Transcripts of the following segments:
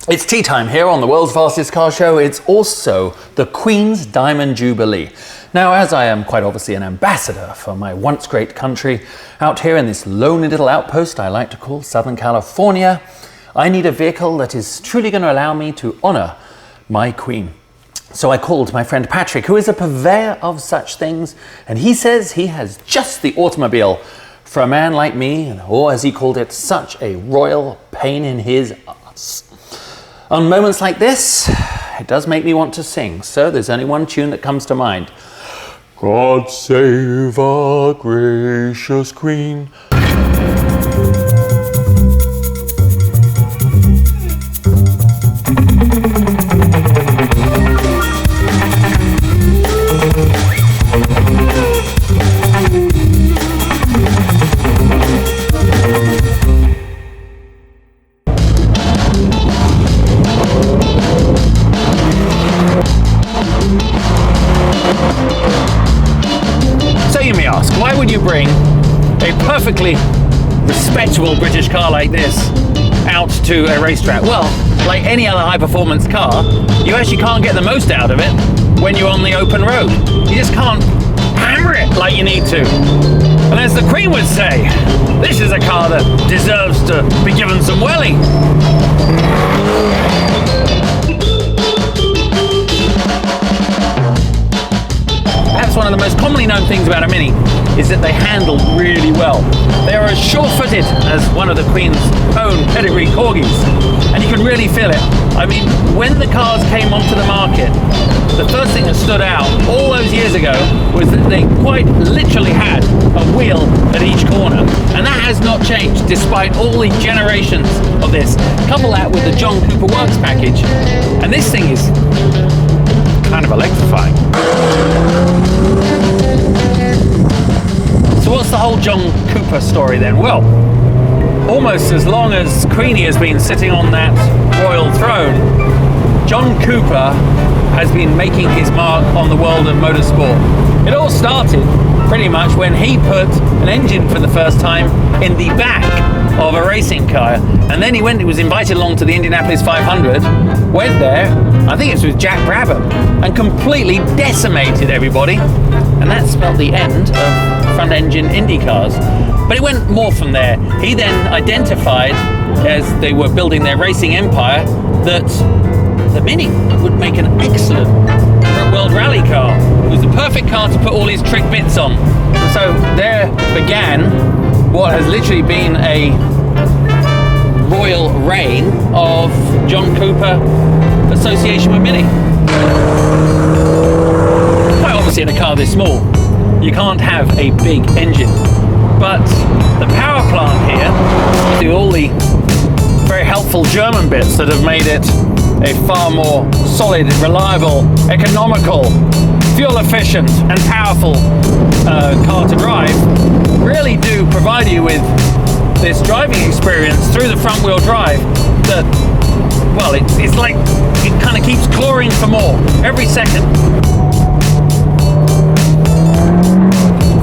It's tea time here on the World's Fastest Car Show. It's also the Queen's Diamond Jubilee. Now, as I am quite obviously an ambassador for my once great country, out here in this lonely little outpost I like to call Southern California, I need a vehicle that is truly going to allow me to honour my Queen. So I called my friend Patrick, who is a purveyor of such things, and he says he has just the automobile for a man like me, or as he called it, such a royal pain in his ass. On moments like this, it does make me want to sing, so there's only one tune that comes to mind. God save our gracious Queen. Why would you bring a perfectly respectable British car like this out to a racetrack? Well, like any other high-performance car, you actually can't get the most out of it when you're on the open road. You just can't hammer it like you need to. And as the Queen would say, this is a car that deserves to be given some welly. Perhaps one of the most commonly known things about a Mini is that they handle really well. They are as sure-footed as one of the Queen's own pedigree corgis, and you can really feel it. I mean, when the cars came onto the market, the first thing that stood out all those years ago was that they quite literally had a wheel at each corner, and that has not changed despite all the generations of this. Couple that with the John Cooper Works package, and this thing is kind of electrifying. So what's the whole John Cooper story then? Well, almost as long as Queenie has been sitting on that royal throne, John Cooper has been making his mark on the world of motorsport. It all started pretty much when he put an engine for the first time in the back of a racing car, and then he was invited along to the Indianapolis 500, went there, I think it was with Jack Brabham, and completely decimated everybody, and that spelled the end of front engine Indy cars. But it went more from there. He then identified, as they were building their racing empire, that the Mini would make an excellent world rally car. It was the perfect car to put all his trick bits on. And so there began what has literally been a royal reign of John Cooper association with Mini. Quite obviously in a car this small, you can't have a big engine. But the power plant here, all the very helpful German bits that have made it a far more solid, reliable, economical, fuel efficient and powerful car to drive, really do provide you with this driving experience through the front wheel drive that, well, it's like it kind of keeps clawing for more every second.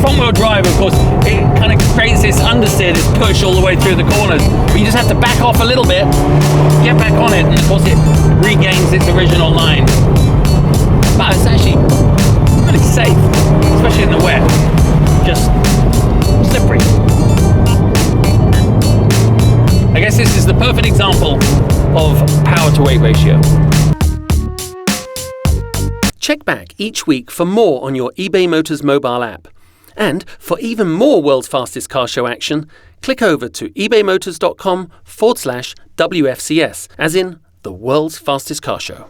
Front wheel drive, of course, it kind of creates this understeer, this push all the way through the corners, but you just have to back off a little bit, get back on it, and of course it regains its original line. But it's actually really safe, especially in the wet, just slippery. I guess this is the perfect example of power to weight ratio. Check back each week for more on your eBay Motors mobile app. And for even more World's Fastest Car Show action, click over to ebaymotors.com/WFCS, as in the World's Fastest Car Show.